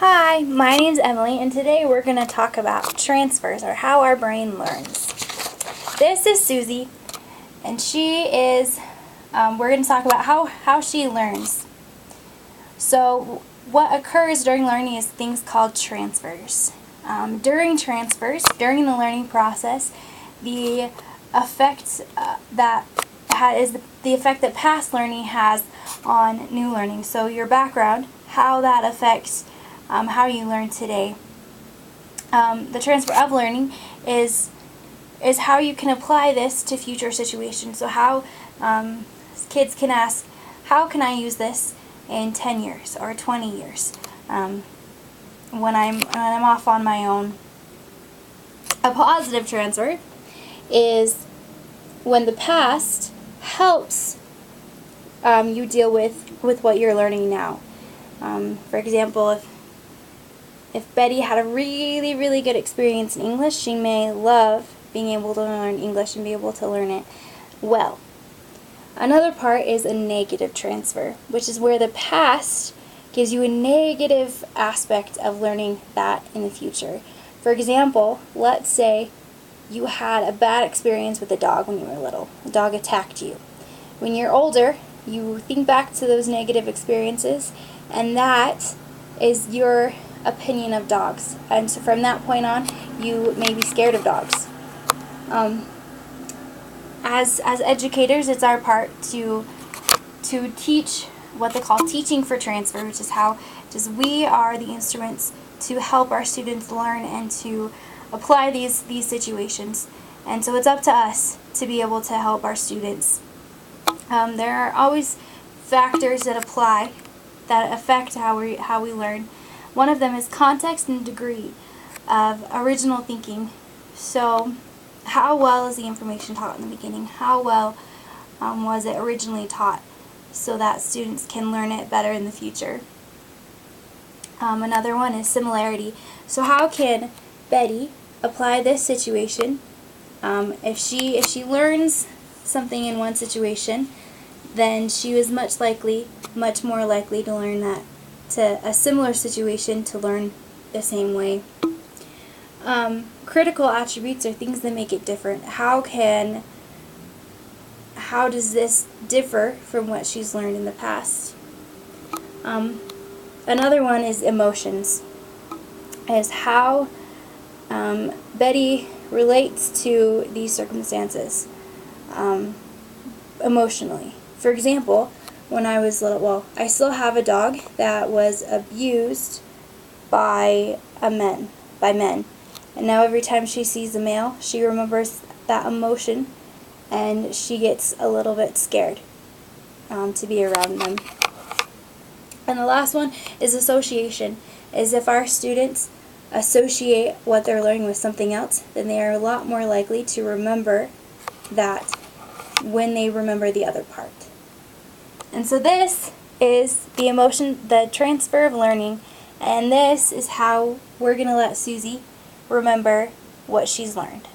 Hi, my name's Emily, and today we're going to talk about transfers, or how our brain learns. This is Susie, and we're going to talk about how she learns. So what occurs during learning is things called transfers. During the learning process, the effect that past learning has on new learning. So your background, how that affects how you learn today. The transfer of learning is how you can apply this to future situations. So how kids can ask, how can I use this in 10 years or 20 years when I'm off on my own. A positive transfer is when the past helps you deal with what you're learning now. For example, if Betty had a really, really good experience in English, she may love being able to learn English and be able to learn it well. Another part is a negative transfer, which is where the past gives you a negative aspect of learning that in the future. For example, let's say you had a bad experience with a dog when you were little. A dog attacked you. When you're older, you think back to those negative experiences, and that is your opinion of dogs. And so from that point on, you may be scared of dogs. As educators, it's our part to teach what they call teaching for transfer, which is we are the instruments to help our students learn and to apply these situations. And so it's up to us to be able to help our students. There are always factors that apply that affect how we learn. One of them is context and degree of original thinking. So how well is the information taught in the beginning? How well was it originally taught so that students can learn it better in the future? Another one is similarity. So how can Betty apply this situation? If she learns something in one situation, then she was much more likely to learn that to a similar situation to learn the same way. Critical attributes are things that make it different. How does this differ from what she's learned in the past? Another one is emotions. Is how Betty relates to these circumstances emotionally. For example, when I was little, I still have a dog that was abused by men. And now every time she sees a male, she remembers that emotion and she gets a little bit scared to be around them. And the last one is association. Is if our students associate what they're learning with something else, then they are a lot more likely to remember that when they remember the other part. And so this is the transfer of learning, and this is how we're going to let Susie remember what she's learned.